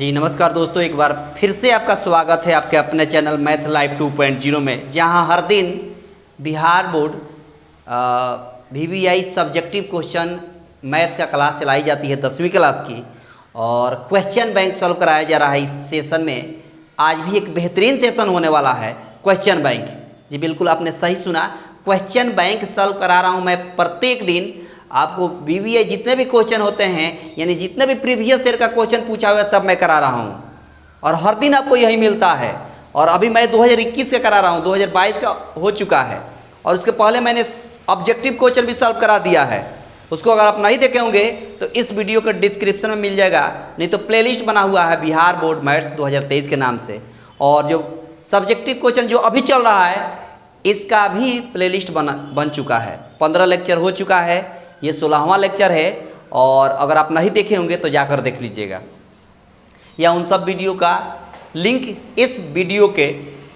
जी नमस्कार दोस्तों, एक बार फिर से आपका स्वागत है आपके अपने चैनल मैथ लाइव 2.0 में, जहां हर दिन Bihar board VVI subjective question math का क्लास चलाई जाती है 10वीं क्लास की, और क्वेश्चन बैंक सॉल्व कराया जा रहा है। इस सेशन में आज भी एक बेहतरीन सेशन होने वाला है, क्वेश्चन बैंक। जी बिल्कुल आपने सही सुना, क्वेश्चन बैंक सॉल्व करा रहा हूँ मैं प्रत्येक दिन। आपको VVI जितने भी क्वेश्चन होते हैं, यानी जितने भी प्रीवियस ईयर का क्वेश्चन पूछा हुआ है, सब मैं करा रहा हूँ, और हर दिन आपको यही मिलता है। और अभी मैं 2021 का करा रहा हूँ, 2022 का हो चुका है, और उसके पहले मैंने ऑब्जेक्टिव क्वेश्चन भी सॉल्व करा दिया है। उसको अगर आप नहीं देखे होंगे तो इस वीडियो के डिस्क्रिप्शन में मिल जाएगा, नहीं तो प्लेलिस्ट बना हुआ है बिहार बोर्ड मैथ्स 2023 के नाम से। और जो सब्जेक्टिव क्वेश्चन जो अभी चल रहा है, इसका भी प्लेलिस्ट बन चुका है। 15 लेक्चर हो चुका है, ये 16वां लेक्चर है, और अगर आप नहीं देखे होंगे तो जाकर देख लीजिएगा, या उन सब वीडियो का लिंक इस वीडियो के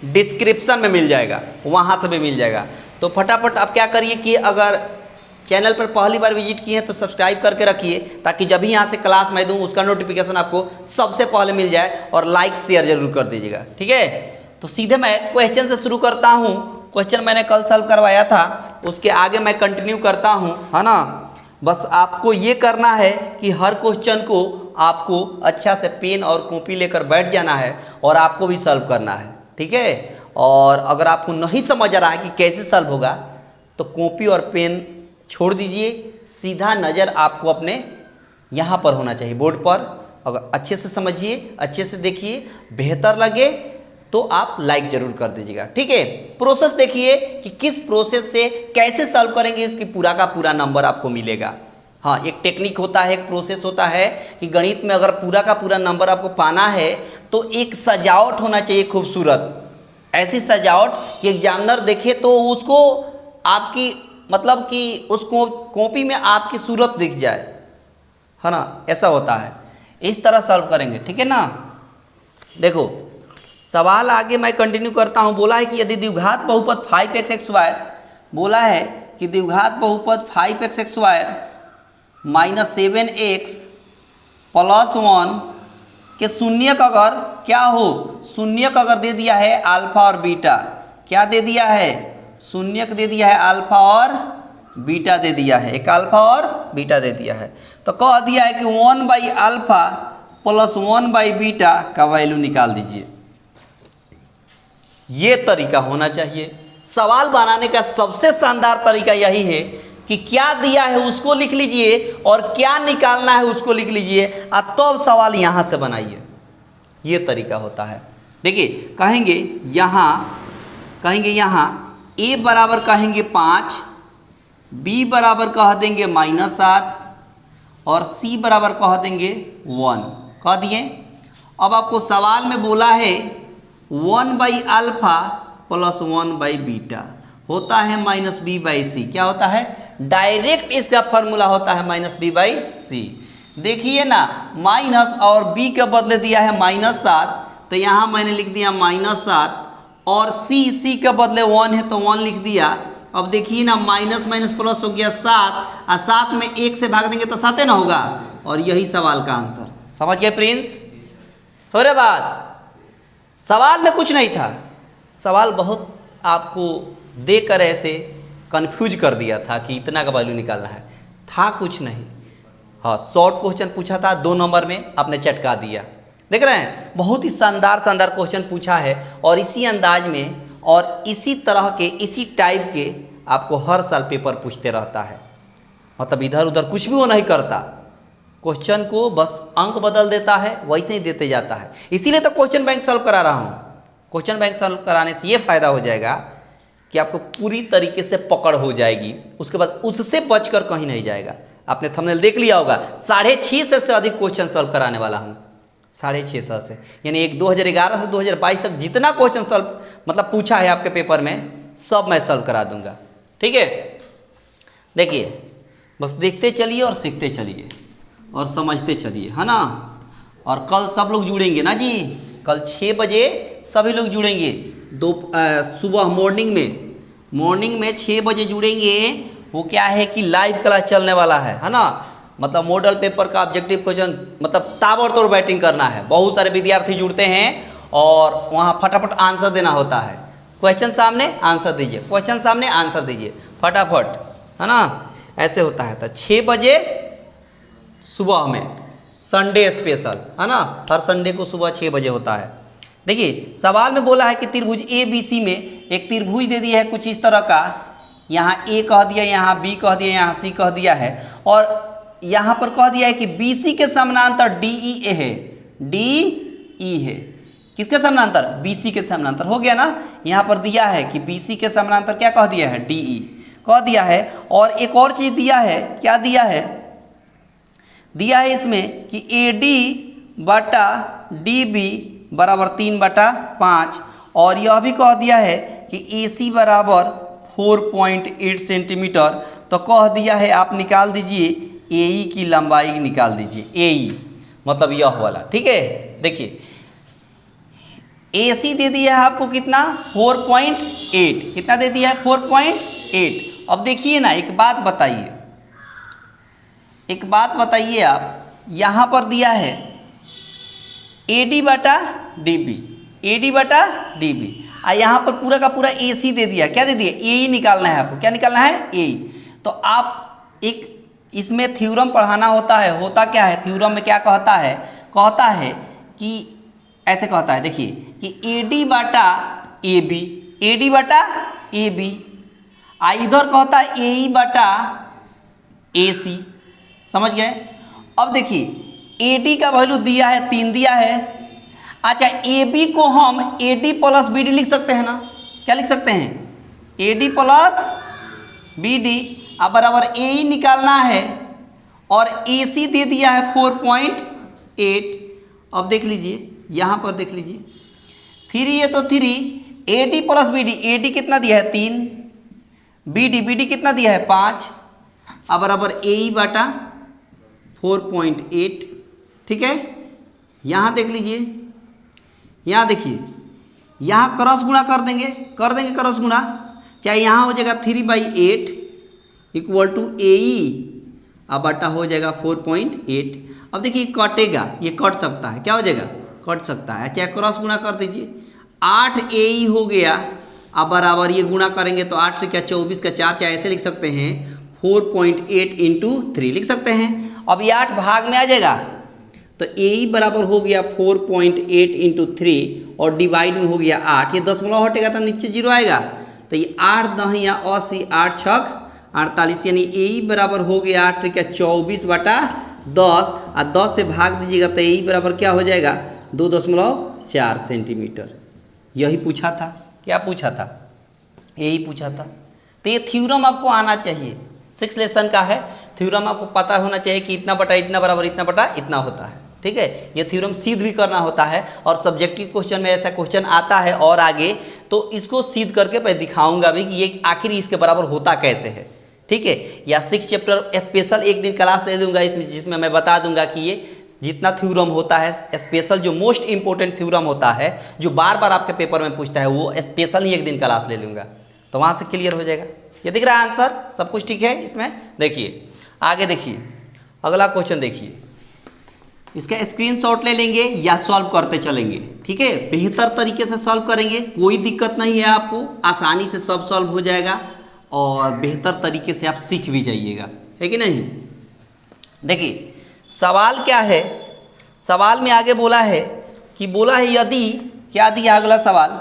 डिस्क्रिप्शन में मिल जाएगा, वहाँ से भी मिल जाएगा। तो फटाफट आप क्या करिए कि अगर चैनल पर पहली बार विजिट किए हैं तो सब्सक्राइब करके रखिए, ताकि जब भी यहाँ से क्लास मैं दूँ उसका नोटिफिकेशन आपको सबसे पहले मिल जाए, और लाइक शेयर जरूर कर दीजिएगा, ठीक है। तो सीधे मैं क्वेश्चन से शुरू करता हूँ। क्वेश्चन मैंने कल सॉल्व करवाया था, उसके आगे मैं कंटिन्यू करता हूँ, है ना। बस आपको ये करना है कि हर क्वेश्चन को आपको अच्छा से पेन और कॉपी लेकर बैठ जाना है, और आपको भी सॉल्व करना है, ठीक है। और अगर आपको नहीं समझ आ रहा है कि कैसे सॉल्व होगा, तो कॉपी और पेन छोड़ दीजिए, सीधा नज़र आपको अपने यहाँ पर होना चाहिए, बोर्ड पर। अगर अच्छे से समझिए, अच्छे से देखिए, बेहतर लगे तो आप लाइक जरूर कर दीजिएगा, ठीक है। प्रोसेस देखिए कि किस प्रोसेस से कैसे सॉल्व करेंगे कि पूरा का पूरा नंबर आपको मिलेगा। हाँ, एक टेक्निक होता है, एक प्रोसेस होता है कि गणित में अगर पूरा का पूरा नंबर आपको पाना है तो एक सजावट होना चाहिए खूबसूरत, ऐसी सजावट कि एग्जामिनर देखे तो उसको आपकी मतलब कि उसको कॉपी में आपकी सूरत दिख जाए, है ना, ऐसा होता है। इस तरह सॉल्व करेंगे, ठीक है ना। देखो सवाल आगे मैं कंटिन्यू करता हूँ। बोला है कि यदि द्विघात बहुपद 5x(x)² बोला है कि द्विघात बहुपद 5x(x)² - 7x + 1 के शून्यक अगर क्या हो, शून्यक अगर दे दिया है अल्फा और बीटा, क्या दे दिया है, शून्यक दे दिया है, अल्फा और बीटा दे दिया है, एक अल्फा और बीटा दे दिया है, तो कह दिया है कि 1/α + 1/बीटा का वैल्यू निकाल दीजिए। ये तरीका होना चाहिए। सवाल बनाने का सबसे शानदार तरीका यही है कि क्या दिया है उसको लिख लीजिए, और क्या निकालना है उसको लिख लीजिए, और तब सवाल यहाँ से बनाइए। ये तरीका होता है। देखिए कहेंगे यहाँ a बराबर कहेंगे 5, b बराबर कह देंगे -7, और c बराबर कह देंगे 1, कह दिए। अब आपको सवाल में बोला है 1/α + 1/बीटा होता है -b/c। क्या होता है, डायरेक्ट इसका फॉर्मूला होता है -b/c। देखिए ना, माइनस और b के बदले दिया है -7, तो यहाँ मैंने लिख दिया -7, और c के बदले 1 है तो 1 लिख दिया। अब देखिए ना, माइनस माइनस प्लस हो गया 7, और 7 में 1 से भाग देंगे तो 7 ना होगा, और यही सवाल का आंसर। समझ गए प्रिंस? सोरे बात, सवाल में कुछ नहीं था, सवाल बहुत आपको देकर ऐसे कंफ्यूज कर दिया था कि इतना का वैल्यू निकालना है, था कुछ नहीं। हाँ, शॉर्ट क्वेश्चन पूछा था 2 नंबर में, आपने चटका दिया। देख रहे हैं, बहुत ही शानदार क्वेश्चन पूछा है, और इसी अंदाज में और इसी तरह के, इसी टाइप के आपको हर साल पेपर पूछते रहता है। मतलब इधर उधर कुछ भी वो नहीं करता, क्वेश्चन को बस अंक बदल देता है, वैसे ही देते जाता है। इसीलिए तो क्वेश्चन बैंक सॉल्व करा रहा हूँ। क्वेश्चन बैंक सॉल्व कराने से ये फ़ायदा हो जाएगा कि आपको पूरी तरीके से पकड़ हो जाएगी, उसके बाद उससे बचकर कहीं नहीं जाएगा। आपने थंबनेल देख लिया होगा, 650 से अधिक क्वेश्चन सॉल्व कराने वाला हूँ, 650 से, यानी एक 2011 से 2022 तक जितना क्वेश्चन सॉल्व मतलब पूछा है आपके पेपर में, सब मैं सॉल्व करा दूंगा, ठीक है। देखिए बस देखते चलिए और सीखते चलिए और समझते चलिए, है ना। और कल सब लोग जुड़ेंगे ना जी, कल 6 बजे सभी लोग जुड़ेंगे। सुबह मॉर्निंग में 6 बजे जुड़ेंगे। वो क्या है कि लाइव क्लास चलने वाला है ना। मतलब मॉडल पेपर का ऑब्जेक्टिव क्वेश्चन मतलब ताबड़तोड़ बैटिंग करना है। बहुत सारे विद्यार्थी जुड़ते हैं और वहाँ फटाफट आंसर देना होता है। क्वेश्चन सामने आंसर दीजिए, क्वेश्चन सामने आंसर दीजिए फटाफट, है ना, ऐसे होता है। तो 6 बजे सुबह में संडे स्पेशल, है ना, हर संडे को सुबह 6 बजे होता है। देखिए सवाल में बोला है कि त्रिभुज ABC में एक त्रिभुज दे दिया है कुछ इस तरह का, यहाँ A कह दिया, यहाँ B कह दिया, यहाँ C कह दिया है, और यहाँ पर कह दिया है कि BC के समानांतर DEA है, DE है, किसके समानांतर, BC के समानांतर, हो गया ना। यहाँ पर दिया है कि BC के समानांतर क्या कह दिया है, DE कह दिया है। और एक और चीज़ दिया है, क्या दिया है, दिया है इसमें कि AD बटा DB बराबर 3/5, और यह भी कह दिया है कि AC बराबर 4.8 सेंटीमीटर। तो कह दिया है आप निकाल दीजिए AE की लंबाई निकाल दीजिए, AE मतलब यह वाला, ठीक है। देखिए AC दे दिया है आपको कितना, 4.8, कितना दे दिया है, 4.8। अब देखिए ना, एक बात बताइए, एक बात बताइए आप, यहाँ पर दिया है AD बटा DB, AD बटा DB, और यहाँ पर पूरा का पूरा AC दे दिया, क्या दे दिया, AE निकालना है आपको, क्या निकालना है, AE। तो आप एक इसमें थ्योरम पढ़ाना होता है, होता क्या है थ्योरम में, क्या कहता है कि ऐसे कहता है, देखिए कि AD बटा AB, AD बटा AB, इधर कहता है AE बटा AC, समझ गए। अब देखिए AD का वैल्यू दिया है 3 दिया है, अच्छा AB को हम AD प्लस BD लिख सकते हैं ना, क्या लिख सकते हैं, AD प्लस BD, अब बराबर AE निकालना है, और AC दे दिया है 4.8। अब देख लीजिए यहाँ पर देख लीजिए 3 है तो 3, AD प्लस BD, AD कितना दिया है 3, BD कितना दिया है 5, अब बराबर AE बटा 4.8, ठीक है। यहाँ देख लीजिए, यहाँ देखिए, यहाँ क्रॉस गुणा कर देंगे क्रॉस गुणा, चाहे यहाँ हो जाएगा 3/8 इक्वल टू AE, अब बटा हो जाएगा 4.8। अब देखिए कटेगा, ये कट सकता है, क्या हो जाएगा, कट सकता है, चाहे क्रॉस गुणा कर दीजिए, 8 AE हो गया, अब बराबर ये गुणा करेंगे तो 8 से क्या 24 का 4, चाहे ऐसे लिख सकते हैं 4.8 इंटू 3 लिख सकते हैं। अब ये 8 भाग में आ जाएगा, तो AE बराबर हो गया 4.8 इंटू 3, और डिवाइड में हो गया 8, ये दशमलव हटेगा तो नीचे 0 आएगा, तो ये 8 दहिया 80, 8 छक 48, यानी AE बराबर हो गया 8 का 24/10, और 10 से भाग दीजिएगा तो AE बराबर क्या हो जाएगा 2.4 सेंटीमीटर। यही पूछा था, क्या पूछा था, यही पूछा था। तो ये थ्योरम आपको आना चाहिए, 6 लेसन का है, थ्योरम आपको पता होना चाहिए कि इतना बटा इतना बराबर इतना बटा इतना होता है, ठीक है। ये थ्योरम सिद्ध भी करना होता है, और सब्जेक्टिव क्वेश्चन में ऐसा क्वेश्चन आता है, और आगे तो इसको सिद्ध करके मैं दिखाऊंगा भी कि ये आखिर इसके बराबर होता कैसे है, ठीक है। या 6 चैप्टर स्पेशल एक दिन क्लास ले दूंगा इसमें, जिसमें मैं बता दूंगा कि ये जितना थ्योरम होता है स्पेशल, जो मोस्ट इंपॉर्टेंट थ्योरम होता है, जो बार बार आपके पेपर में पूछता है, वो स्पेशल ही एक दिन क्लास ले लूँगा, तो वहाँ से क्लियर हो जाएगा। ये दिख रहा है आंसर, सब कुछ ठीक है इसमें। देखिए आगे, देखिए अगला क्वेश्चन, देखिए इसका स्क्रीनशॉट ले लेंगे या सॉल्व करते चलेंगे, ठीक है। बेहतर तरीके से सॉल्व करेंगे, कोई दिक्कत नहीं है आपको, आसानी से सब सॉल्व हो जाएगा, और बेहतर तरीके से आप सीख भी जाइएगा, है कि नहीं। देखिए सवाल क्या है, सवाल में आगे बोला है कि बोला है यदि, क्या दिया, अगला सवाल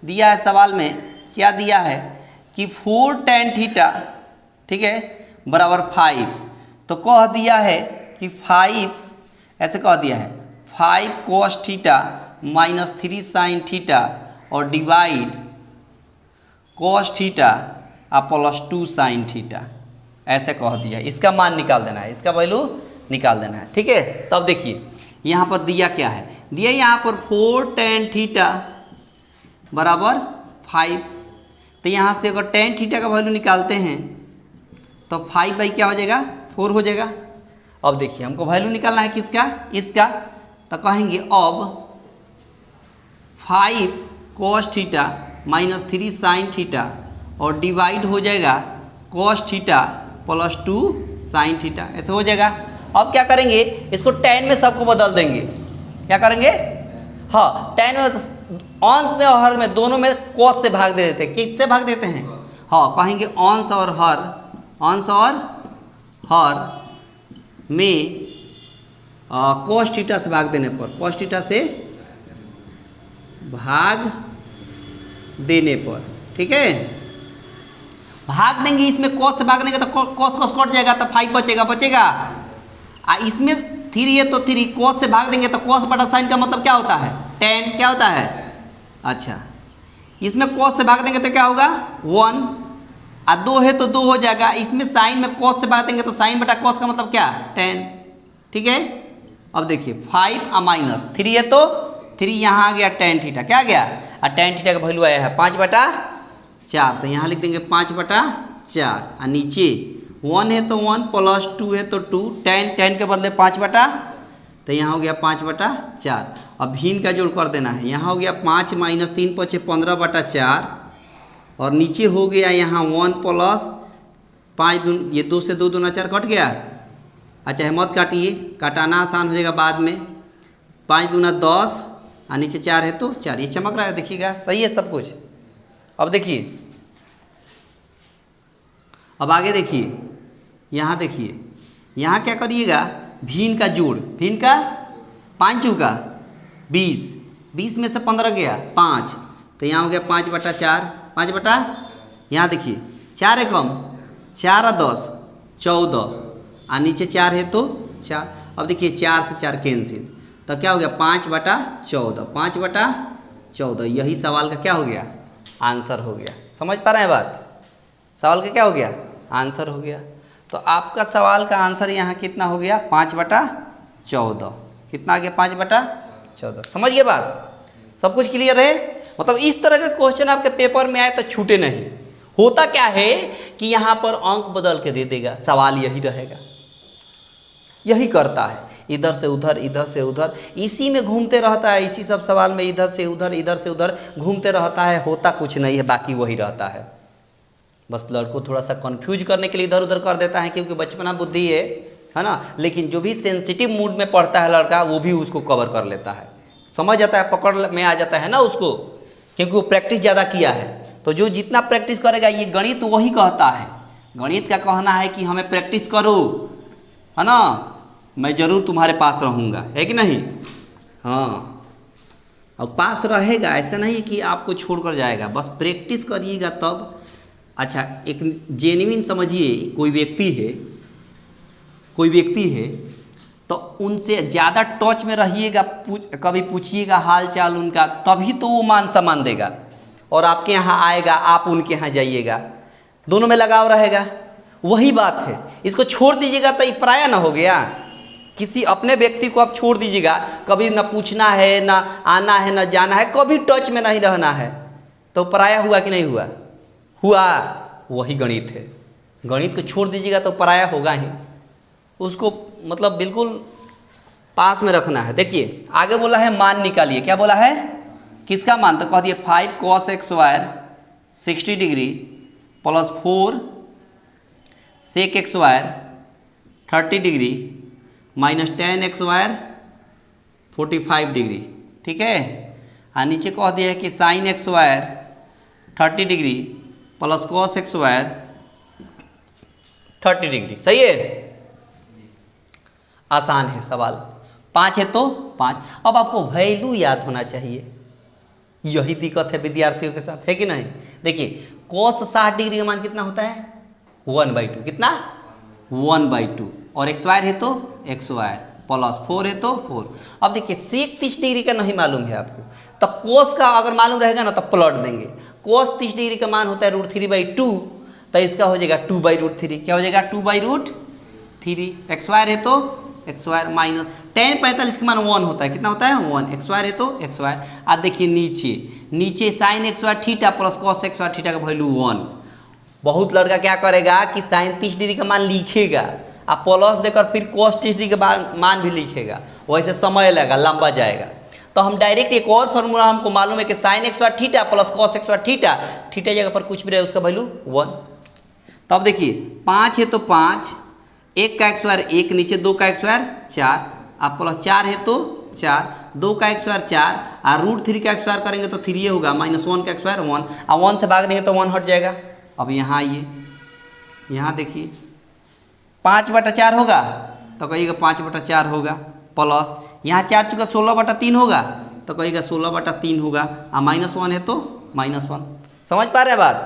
दिया है, सवाल में क्या दिया है कि 4 tan थीटा, ठीक है, बराबर 5, तो कह दिया है कि 5, ऐसे कह दिया है 5 cos theta minus 3 sin theta, और divide cos theta plus 2 sin theta, ऐसे कह दिया है। इसका मान निकाल देना है, इसका वैल्यू निकाल देना है, ठीक है। तब देखिए यहाँ पर दिया क्या है, दिया यहाँ पर 4 tan थीटा बराबर 5, तो यहाँ से अगर tan थीटा का वैल्यू निकालते हैं तो 5 क्या हो जाएगा, 4 हो जाएगा। अब देखिए हमको वैल्यू निकालना है किसका, इसका, तो कहेंगे अब 5 cos theta minus 3 sin theta, और डिवाइड हो जाएगा cos theta plus 2 sin theta, ऐसे हो जाएगा। अब क्या करेंगे, इसको tan में सबको बदल देंगे। क्या करेंगे, हाँ tan में अंश में और हर में दोनों में cos से भाग दे देते हैं। किससे भाग देते हैं, हाँ कहेंगे अंश और हर में cos थीटा से भाग देने पर, cos थीटा से भाग देने पर, ठीक है, भाग देंगे। इसमें cos से भाग देंगे तो cos कट जाएगा, तो 5 बचेगा। इसमें 3 है तो 3 cos से भाग देंगे तो cos बटा साइन का मतलब क्या होता है, tan। क्या होता है, अच्छा इसमें cos से भाग देंगे तो क्या होगा 1, 2 है तो 2 हो जाएगा। इसमें साइन में cos से भाग देंगे तो साइन बटा cos का मतलब क्या, tan, ठीक है। अब देखिए 5 माइनस 3 है तो 3 यहाँ आ गया tan थीटा, क्या आ गया, और tan थीटा का वैल्यू आया है 5/4, तो यहाँ लिख देंगे 5/4, और नीचे 1 है तो 1 प्लस 2 है तो 2, tan के बदले 5 तो यहाँ हो गया 5/4। अब भिन्न का जोड़ कर देना है, यहाँ हो गया 5 माइनस 3 × 5 = 15/4, और नीचे हो गया यहाँ 1 प्लस 5 ये 2 से 2 दूना 4 कट गया। अच्छा मत काटिए, काटाना आसान हो जाएगा बाद में। 5 दूना 10 और नीचे 4 है तो 4, ये चमक रहा है देखिएगा, सही है सब कुछ। अब देखिए, अब आगे देखिए, यहाँ देखिए, यहाँ क्या करिएगा, भिन्न का जोड़, भिन्न का 5 चौका 20, 20 में से 15 गया 5, तो यहाँ हो गया 5/4, 5 यहाँ देखिए 4 है कम, 4 और 10 14, और नीचे 4 है तो 4। अब देखिए 4 से 4 कैंसिल, तो क्या हो गया 5/14, 5/14, यही सवाल का क्या हो गया, आंसर हो गया। समझ पा रहे हैं बात, सवाल का क्या हो गया, आंसर हो गया। तो आपका सवाल का आंसर यहाँ कितना हो गया, 5/14। कितना आ गया, 5/14। समझ गए बात, सब कुछ क्लियर है। मतलब इस तरह के क्वेश्चन आपके पेपर में आए तो छूटे नहीं। होता क्या है कि यहाँ पर अंक बदल के दे देगा, सवाल यही रहेगा, यही करता है, इधर से उधर, इधर से उधर, इसी में घूमते रहता है। इसी सब सवाल में इधर से उधर घूमते रहता है। होता कुछ नहीं है, बाकी वही रहता है। बस लड़कों थोड़ा सा कंफ्यूज करने के लिए इधर उधर कर देता है, क्योंकि बचपना बुद्धि है ना। लेकिन जो भी सेंसिटिव मूड में पढ़ता है लड़का, वो भी उसको कवर कर लेता है, समझ जाता है, पकड़ में आ जाता है ना उसको, क्योंकि वो प्रैक्टिस ज़्यादा किया है। तो जो जितना प्रैक्टिस करेगा, ये गणित वही कहता है, गणित का कहना है कि हमें प्रैक्टिस करो, है ना, मैं ज़रूर तुम्हारे पास रहूँगा, है कि नहीं। हाँ, और पास रहेगा, ऐसा नहीं कि आपको छोड़ कर जाएगा, बस प्रैक्टिस करिएगा तब। अच्छा, एक जेन्युइन समझिए, कोई व्यक्ति है तो उनसे ज़्यादा टच में रहिएगा, कभी पूछिएगा हाल चाल उनका, तभी तो वो मान सम्मान देगा और आपके यहाँ आएगा, आप उनके यहाँ जाइएगा, दोनों में लगाव रहेगा। वही बात है, इसको छोड़ दीजिएगा तो ये पराया ना हो गया। किसी अपने व्यक्ति को आप छोड़ दीजिएगा, कभी ना पूछना है, ना आना है, ना जाना है, कभी टच में नहीं रहना है, तो पराया हुआ कि नहीं हुआ, हुआ। वही गणित है, गणित को छोड़ दीजिएगा तो पराया होगा ही, उसको मतलब बिल्कुल पास में रखना है। देखिए आगे बोला है मान निकालिए, क्या बोला है, किसका मान, तो कह दिए 5 cos x² 60 degree plus 4 sec x² 30 degree minus 10 x² 45 degree, ठीक है। और नीचे कह दिया है कि sin x² 30 degree plus cos x² 30 degree. सही है, आसान है सवाल। 5 है तो 5। अब आपको वैल्यू याद होना चाहिए, यही दिक्कत है विद्यार्थियों के साथ, है कि नहीं। देखिए cos 60 डिग्री का मान कितना होता है, 1/2। कितना, 1/2। और x² है तो x² प्लस 4 है तो 4। अब देखिए sec 30 डिग्री का नहीं मालूम है आपको, तो cos का अगर मालूम रहेगा ना तो पलट देंगे। cos 30 डिग्री का मान होता है √3/2, तो इसका हो जाएगा 2/√3। क्या हो जाएगा, 2/√3। x² है तो x² माइनस tan 45 का मान 1 होता है, कितना होता है 1। x² है तो x²। अब देखिए नीचे sin x² theta plus cos x² theta का वैल्यू 1। बहुत लड़का क्या करेगा कि sin 30 डिग्री का मान लिखेगा, आप प्लस देकर फिर cos 30 डिग्री का मान भी लिखेगा, वैसे समय लगेगा, लंबा जाएगा। तो हम डायरेक्ट एक और फार्मूला हमको मालूम है कि sin x² theta plus cos x² theta, theta जगह पर कुछ भी रहे उसका वैल्यू 1। तो अब देखिए 5 है तो 5, 1 का स्क्वायर 1, नीचे 2 का स्क्वायर 4, अब प्लस 4 है तो 4, 2 का स्क्वायर 4 और √3 का स्क्वायर करेंगे तो 3 होगा, -1 का स्क्वायर 1, अब 1 से भाग देंगे तो 1 हट जाएगा। अब यहाँ आइए, यहाँ देखिए 5/4 होगा तो कहिएगा 5/4 होगा, प्लस यहाँ 4 चुका 16/3 होगा तो कहिएगा 16/3 होगा, और -1 है तो -1। समझ पा रहे हैं बात?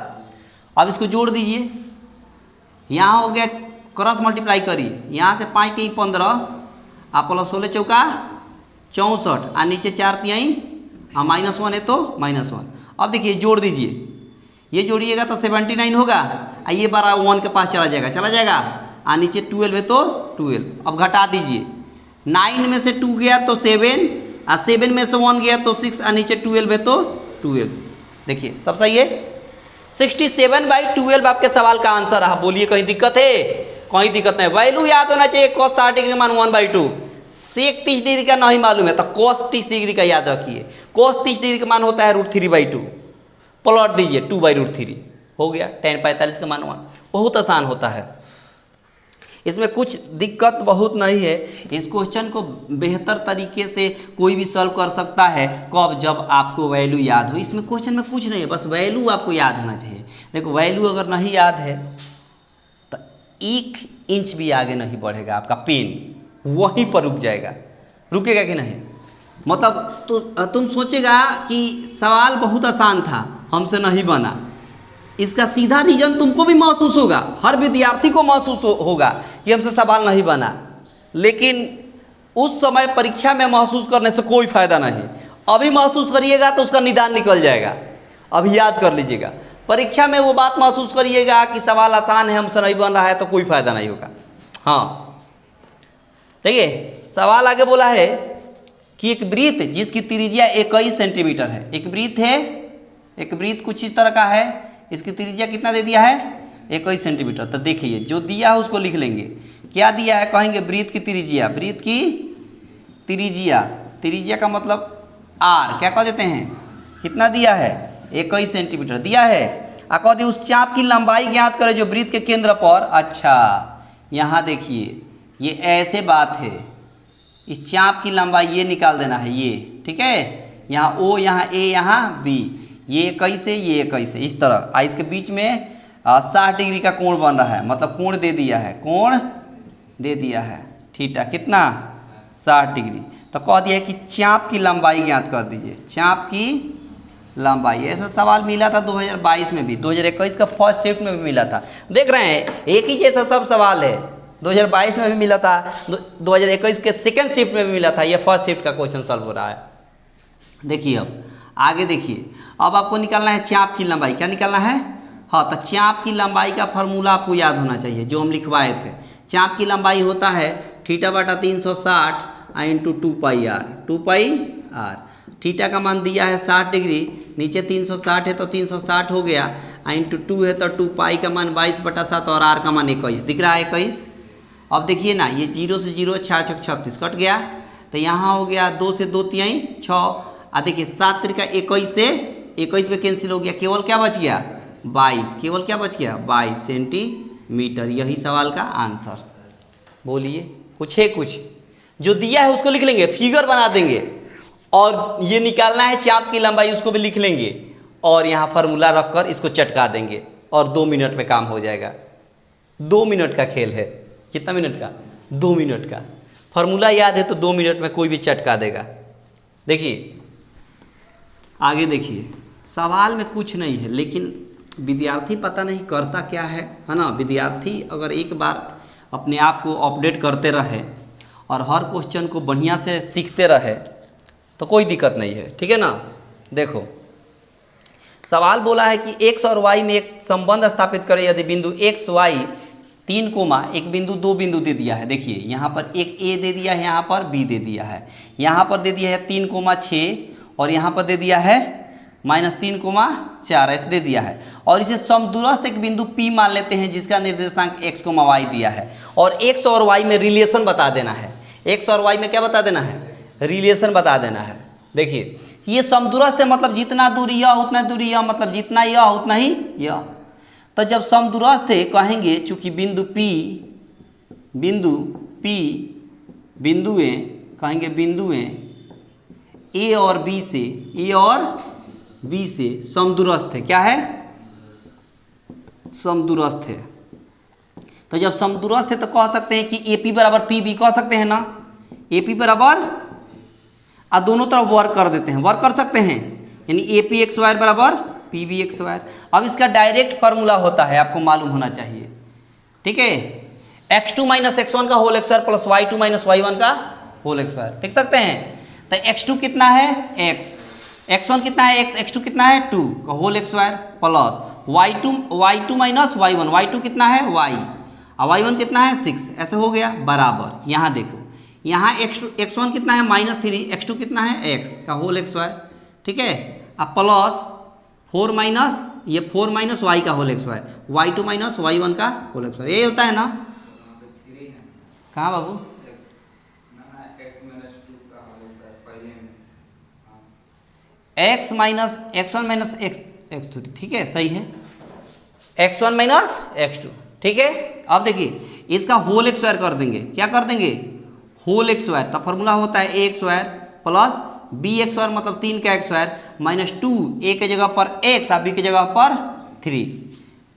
अब इसको जोड़ दीजिए, यहाँ हो गया क्रॉस मल्टीप्लाई करिए, यहाँ से 5 3 15 और प्लस 16 चौका 64 और नीचे 4 3 और -1 है तो -1। अब देखिए जोड़ दीजिए, ये जोड़िएगा तो 79 होगा, और ये 1 के पास चला जाएगा और नीचे 12 है तो 12। अब घटा दीजिए, 9 में से 2 गया तो 7 और 7 में से 1 गया तो 6 और नीचे 12 है तो 12। देखिए सब सही है, 67/12 आपके सवाल का आंसर है। बोलिए कहीं दिक्कत है? कोई दिक्कत नहीं। वैल्यू याद होना चाहिए, cos 60 डिग्री मान 1/2, sec 30 डिग्री का नहीं मालूम है तो cos 30 डिग्री का याद रखिए। cos 30 डिग्री का मान होता है √3/2, प्लॉट दीजिए 2/√3 हो गया, tan 45 का मान 1। बहुत आसान होता है, इसमें कुछ दिक्कत बहुत नहीं है। इस क्वेश्चन को बेहतर तरीके से कोई भी सॉल्व कर सकता है, कब? जब आपको वैल्यू याद हो। इसमें क्वेश्चन में कुछ नहीं है, बस वैल्यू आपको याद होना चाहिए। देखो वैल्यू अगर नहीं याद है तो 1 इंच भी आगे नहीं बढ़ेगा, आपका पेन वहीं पर रुक जाएगा। रुकेगा कि नहीं? मतलब तो तुम सोचेगा कि सवाल बहुत आसान था, हमसे नहीं बना। इसका सीधा रीजन तुमको भी महसूस होगा, हर विद्यार्थी को महसूस होगा कि हमसे सवाल नहीं बना, लेकिन उस समय परीक्षा में महसूस करने से कोई फायदा नहीं। अभी महसूस करिएगा तो उसका निदान निकल जाएगा। अभी याद कर लीजिएगा, परीक्षा में वो बात महसूस करिएगा कि सवाल आसान है, हमसे नहीं बन रहा है, तो कोई फायदा नहीं होगा। हाँ देखिए सवाल आगे बोला है कि एक वृत्त जिसकी त्रिज्या 21 सेंटीमीटर है, एक वृत्त है, एक वृत्त कुछ इस तरह का है, इसकी त्रिज्या कितना दे दिया है? 21 सेंटीमीटर। तो देखिए जो दिया है उसको लिख लेंगे। क्या दिया है? कहेंगे वृत्त की त्रिज्या, वृत्त की त्रिज्या, त्रिज्या का मतलब r क्या कह देते हैं, कितना दिया है? 21 सेंटीमीटर दिया है। और कह दिए उस चाप की लंबाई ज्ञात करें जो वृत्त के केंद्र पर। अच्छा यहाँ देखिए ये ऐसे बात है, इस चाप की लंबाई ये निकाल देना है, ये ठीक है, यहाँ O यहाँ A यहाँ B, ये 21 है, ये 21 है, इस तरह। इसके बीच में 60 डिग्री का कोण बन रहा है, मतलब कोण दे दिया है, कोण दे दिया है थीटा, कितना? 60 डिग्री। तो कह दिया है कि चाप की लंबाई ज्ञात कर दीजिए, चाप की लंबाई। ऐसा सवाल मिला था 2022 में भी, 2021 का फर्स्ट शिफ्ट में भी मिला था। देख रहे हैं एक ही जैसा सब सवाल है, 2022 में भी मिला था, 2021 के सेकेंड शिफ्ट में भी मिला था। ये फर्स्ट शिफ्ट का क्वेश्चन सॉल्व हो रहा है। देखिए अब आगे देखिए, अब आपको निकालना है चाप की लंबाई। क्या निकालना है? हाँ तो चाप की लंबाई का फॉर्मूला आपको याद होना चाहिए, जो हम लिखवाए थे। चाप की लंबाई होता है θ/360 × 2πr, 2πr। थीटा का मान दिया है 60 डिग्री, नीचे 360 है तो 360 हो गया, × 2 है तो 2π का मान 22/7 और r का मान 21। दिख रहा है 21। अब देखिए ना, ये 0 से 0 6 6 36 कट गया, तो यहाँ हो गया 2 से 2 3 6। देखिए 7 त्रिका 21 से 21 पे कैंसिल हो गया, केवल क्या बच गया? 22। केवल क्या बच गया? 22 सेंटीमीटर। यही सवाल का आंसर। बोलिए कुछ है? कुछ जो दिया है उसको लिख लेंगे, फिगर बना देंगे, और ये निकालना है चाप की लंबाई, उसको भी लिख लेंगे, और यहाँ फार्मूला रखकर इसको चटका देंगे, और 2 मिनट में काम हो जाएगा। 2 मिनट का खेल है। कितना मिनट का? 2 मिनट का। फार्मूला याद है तो 2 मिनट में कोई भी चटका देगा। देखिए आगे देखिए, सवाल में कुछ नहीं है, लेकिन विद्यार्थी पता नहीं करता क्या है ना। विद्यार्थी अगर एक बार अपने आप को अपडेट करते रहे और हर क्वेश्चन को बढ़िया से सीखते रहे तो कोई दिक्कत नहीं है, ठीक है ना। देखो सवाल बोला है कि x और y में एक संबंध स्थापित करें यदि बिंदु x y 3 कोमा एक बिंदु 2 बिंदु दे दिया है। देखिए यहाँ पर एक a दे दिया है, यहाँ पर b दे दिया है, यहाँ पर दे दिया है 3,6 और यहाँ पर दे दिया है -3,4 ऐसे दे दिया है। और इसे समदूरस्थ एक बिंदु P मान लेते हैं जिसका निर्देशांक x, y दिया है, और x और y में रिलेशन बता देना है। x और y में क्या बता देना है? रिलेशन बता देना है। देखिए ये समदूरस्थ है, मतलब जितना दूरी यह उतना दूरी यह, मतलब जितना यह उतना ही यह। तो जब समदूरस्थ है कहेंगे, चूंकि बिंदु P बिंदु P बिंदुएं कहेंगे बिंदुएं A और B से समदूरस्थ है। क्या है? समदूरस्थ है। तो जब समदूरस्थ है तो कह सकते हैं कि AP बराबर PB कह सकते हैं ना। AP बराबर दोनों तरफ वर्क कर देते हैं, वर्क कर सकते हैं, यानी AP एक्स वायर बराबर PB एक्स वायर। अब इसका डायरेक्ट फार्मूला होता है, आपको मालूम होना चाहिए, ठीक है, x2 माइनस x1 का whole x wire plus y2 minus y1 का होल एक्स वायर। लिख सकते हैं। तो x2 कितना है x, x1 कितना है x, x2 कितना है 2 का whole x wire plus y2 minus y1, y2 कितना है y और y1 कितना है 6, ऐसे हो गया बराबर। यहाँ देखो, यहाँ x1 कितना है -3, x2 कितना है x का होल एक्स वायर, ठीक है, अब प्लस 4 माइनस ये 4 माइनस y का होल एक्स वायर, y2 माइनस y1 का होल एक्स वायर, यही होता है ना। कहाँ बाबू? x minus x1 minus x2, ठीक है, सही है, x1 माइनस x2, ठीक है। अब देखिए इसका होल एक्स वायर कर देंगे, क्या कर देंगे? Whole x wire. तब फॉर्मूला होता है A X wire plus B x wire मतलब 3 का एक्स वायर माइनस 2 ए के जगह पर x और बी की जगह पर 3,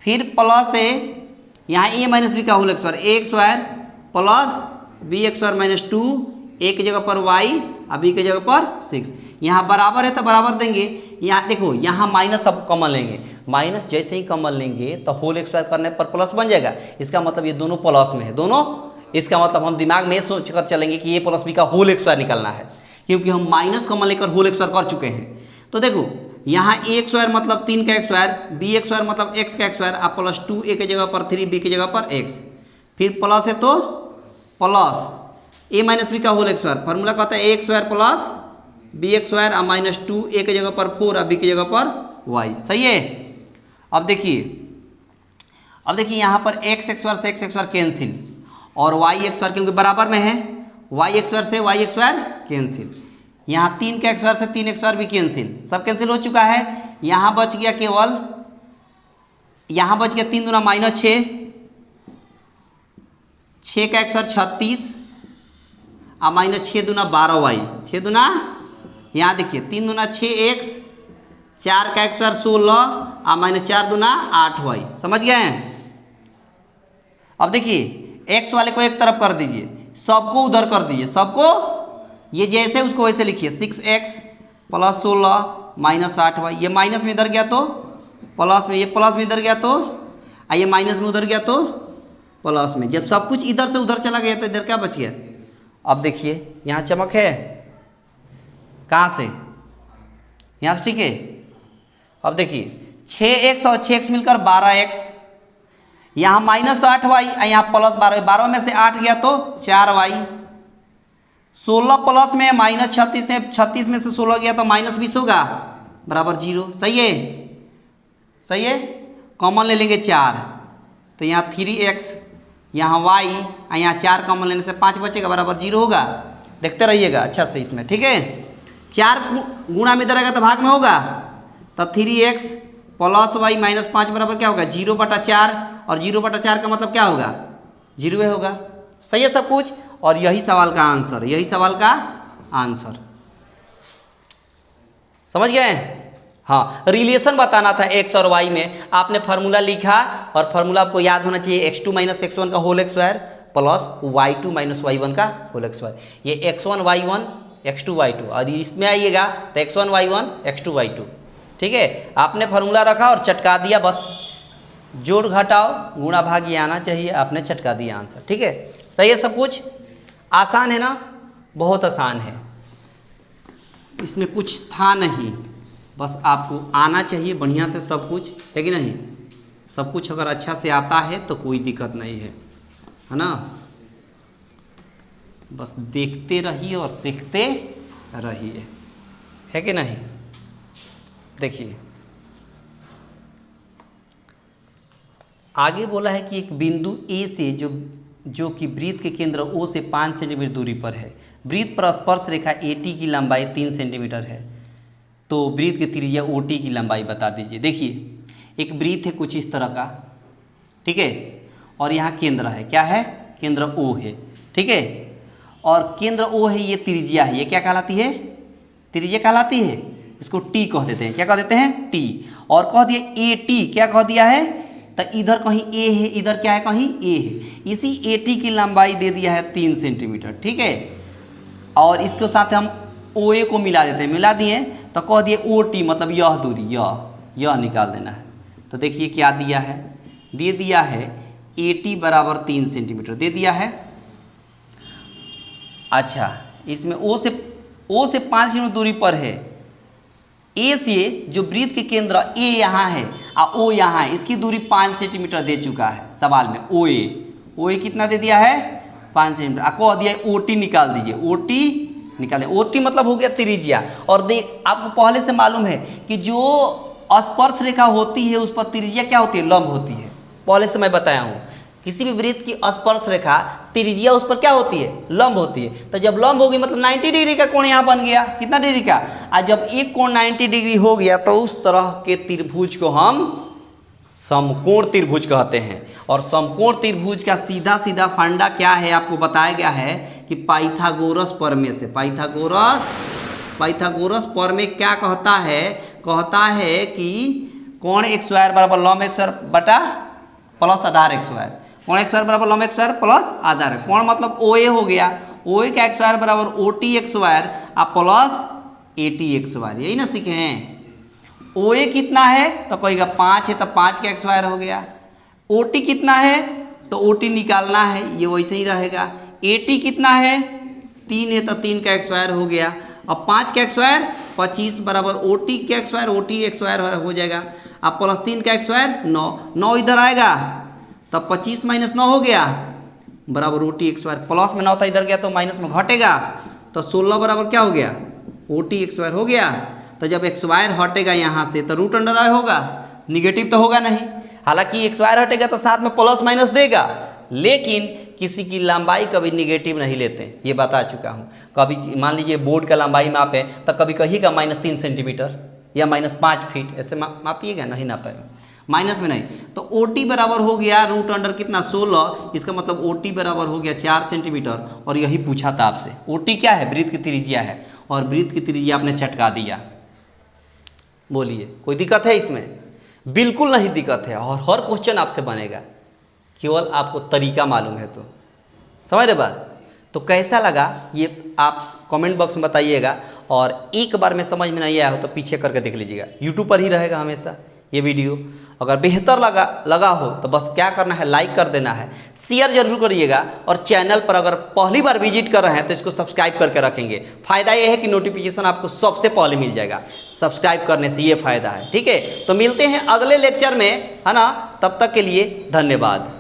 फिर प्लस ए यहाँ ए माइनस बी का whole x wire A X wire plus B x wire minus 2 ए की जगह पर y और बी की जगह पर 6। यहाँ बराबर है तो बराबर देंगे। यहाँ देखो, यहाँ माइनस अब कॉमन लेंगे, माइनस जैसे ही कॉमन लेंगे तो होल एक्स वायर करने पर प्लस बन जाएगा। इसका मतलब ये दोनों प्लस में है, दोनों, इसका मतलब हम दिमाग में सोच कर चलेंगे कि ये प्लस बी का होल एक्स वायर निकलना है, क्योंकि हम माइनस कॉमन लेकर होल एक्स वायर कर चुके हैं। तो देखो यहाँ ए एक्स वायर मतलब 3 का एक्स वायर, बी एक्स वायर मतलब x का एक्स वायर, आप प्लस 2 ए की जगह पर 3 बी की जगह पर x, फिर प्लस है तो प्लस ए माइनस बी का होल एक्स वायर, फॉर्मूला कहता है A X wire plus B x wire और माइनस 2 ए की जगह पर 4 और बी की जगह पर y, सही है। अब देखिए यहाँ पर x एक्स वायर से x एक्स वायर कैंसिल और y एक्स वायर क्योंकि बराबर में है, y एक्स वायर से y एक्स वायर कैंसिल, यहाँ 3 का एक्स वायर से 3 एक्स वायर भी कैंसिल, सब कैंसिल हो चुका है। यहाँ बच गया केवल, यहाँ बच गया 3 दूना माइनस 6 का एक्स वायर 36 और माइनस 6 दूना 12y, 6 दूना, यहाँ देखिए 3 दूना 6x, 4 का एक्स वायर 16 और माइनस 4 दूना 8y, समझ गए हैं। अब देखिए x वाले को एक तरफ कर दीजिए, सबको उधर कर दीजिए, सबको, ये जैसे उसको वैसे लिखिए 6x प्लस 16 माइनस 8y, ये माइनस में इधर गया तो प्लस में, ये प्लस में इधर गया तो, ये माइनस में उधर गया तो प्लस में, जब सब कुछ इधर से उधर चला गया तो इधर क्या बच गया। अब देखिए यहाँ चमक है, कहाँ से, यहाँ से, ठीक है। अब देखिए 6x और 6x मिलकर 12x, यहाँ माइनस 8y यहाँ प्लस 12 में से 8 गया तो 4y, 16 प्लस में माइनस 36 है, 36 में से 16 गया तो माइनस 20 होगा बराबर 0, सही है, सही है। कॉमन ले लेंगे 4 तो यहाँ 3x, यहाँ y और यहाँ 4 कॉमन लेने से 5 बचेगा बराबर 0 होगा। देखते रहिएगा अच्छा से इसमें, ठीक है। 4 गुणा में इधर आएगा तो भाग में होगा, तो 3x प्लस y माइनस 5 बराबर क्या होगा 0/4, और 0/4 का मतलब क्या होगा 0 होगा, सही है सब कुछ। और यही सवाल का आंसर, यही सवाल का आंसर, समझ गए। हाँ, रिलेशन बताना था x और y में, आपने फार्मूला लिखा और फार्मूला आपको याद होना चाहिए x2 माइनस x1 का whole x wire plus y2 minus y1 का होल एक्स वायर, ये x1 y1 x2 y2, और इसमें आइएगा तो x1 y1 x2 y2, ठीक है। आपने फार्मूला रखा और चटका दिया, बस जोड़ घटाओ गुणा भाग ये आना चाहिए, आपने चटका दिया आंसर, ठीक है, सही है सब कुछ। आसान है ना, बहुत आसान है, इसमें कुछ था नहीं, बस आपको आना चाहिए बढ़िया से सब कुछ, है कि नहीं। सब कुछ अगर अच्छा से आता है तो कोई दिक्कत नहीं है ना, बस देखते रहिए और सीखते रहिए, है कि नहीं। देखिए आगे बोला है कि एक बिंदु ए से जो कि वृत्त के केंद्र O से 5 सेंटीमीटर दूरी पर है, वृत्त पर स्पर्श रेखा AT की लंबाई 3 सेंटीमीटर है, तो वृत्त की त्रिज्या OT की लंबाई बता दीजिए। देखिए एक वृत्त है कुछ इस तरह का, ठीक है, और यहाँ केंद्र है, क्या है केंद्र O है, ठीक है। और केंद्र O है, ये त्रिज्या है, ये क्या कहलाती है? त्रिज्या कहलाती है। इसको T कह देते हैं, क्या कह देते हैं? T। और कह दिया AT, क्या कह दिया है? तो इधर कहीं A है, इधर क्या है? कहीं A है। इसी AT की लंबाई दे दिया है 3 सेंटीमीटर, ठीक है। और इसके साथ हम OA को मिला देते हैं, मिला दिए तो कह दिए OT, मतलब यह दूरी, यह निकाल देना है। तो देखिए क्या दिया है, दे दिया है AT बराबर 3 सेंटीमीटर दे दिया है। अच्छा, इसमें O से 5 सेंटीमीटर दूरी पर है। A से जो वृत्त के केंद्र A यहाँ है और O यहाँ है, इसकी दूरी 5 सेंटीमीटर दे चुका है सवाल में। OA कितना दे दिया है? 5 सेंटीमीटर। आपको दिया है OT निकाल दीजिए, OT निकालें। OT मतलब हो गया त्रिज्या। और देख, आपको पहले से मालूम है कि जो स्पर्श रेखा होती है उस पर त्रिज्या क्या होती है? लंब होती है। पहले से मैं बताया हूँ, किसी भी वृत्त की स्पर्श रेखा त्रिज्या उस पर क्या होती है? लंब होती है। तो जब लंब होगी मतलब 90 डिग्री का कोण यहाँ बन गया। कितना डिग्री का? और जब एक कोण 90 डिग्री हो गया तो उस तरह के त्रिभुज को हम समकोण त्रिभुज कहते हैं। और समकोण त्रिभुज का सीधा सीधा फंडा क्या है आपको बताया गया है कि पाइथागोरस प्रमेय से। पाइथागोरस प्रमेय क्या कहता है? कहता है कि कोण x स्क्वायर बराबर लंब x स्क्वायर बटा प्लस आधार x स्क्वायर। कोण x स्क्वायर बराबर लंब x स्क्वायर प्लस आधार। कोण मतलब OA हो गया, OA का x स्क्वायर बराबर OT x स्क्वायर और प्लस AT x स्क्वायर। यही ना सीखे हैं। OA कितना है तो कहेगा 5 है तो 5 का x स्क्वायर हो गया। OT कितना है तो OT निकालना है, ये वैसे ही रहेगा। AT कितना है? 3 है तो 3 का x स्क्वायर हो गया। अब 5 का x स्क्वायर 25 बराबर OT का x square, OT x square हो जाएगा। अब प्लस 3 का x स्क्वायर 9 इधर आएगा तब 25 माइनस 9 हो गया बराबर OT x स्क्वायर। प्लस में 9 था इधर गया तो माइनस में घटेगा तो 16 बराबर क्या हो गया? OT x स्क्वायर हो गया। तो जब x स्क्वायर हटेगा यहाँ से तो रूट अंडर होगा, निगेटिव तो होगा नहीं। हालांकि x स्क्वायर हटेगा तो साथ में प्लस माइनस देगा, लेकिन किसी की लंबाई कभी निगेटिव नहीं लेते, ये बता चुका हूँ। कभी मान लीजिए बोर्ड का लंबाई मापे तो कभी कहिएगा -3 सेंटीमीटर या -5 फीट, ऐसे मापिएगा, नहीं नापेगा, माइनस में नहीं। तो OT बराबर हो गया रूट अंडर कितना? 16। इसका मतलब OT बराबर हो गया 4 सेंटीमीटर। और यही पूछा था आपसे। OT क्या है? वृत्त की त्रिज्या है, और वृत्त की त्रिज्या आपने चटका दिया। बोलिए कोई दिक्कत है इसमें? बिल्कुल नहीं दिक्कत है। और हर क्वेश्चन आपसे बनेगा, केवल आपको तरीका मालूम है तो। समझ रहे बात? तो कैसा लगा ये आप कमेंट बॉक्स में बताइएगा। और एक बार में समझ में नहीं आया हो तो पीछे करके देख लीजिएगा, यूट्यूब पर ही रहेगा हमेशा ये वीडियो। अगर बेहतर लगा हो तो बस क्या करना है? लाइक कर देना है, शेयर जरूर करिएगा। और चैनल पर अगर पहली बार विजिट कर रहे हैं तो इसको सब्सक्राइब करके रखेंगे। फ़ायदा ये है कि नोटिफिकेशन आपको सबसे पहले मिल जाएगा सब्सक्राइब करने से, ये फ़ायदा है। ठीक है, तो मिलते हैं अगले लेक्चर में, है ना? तब तक के लिए धन्यवाद।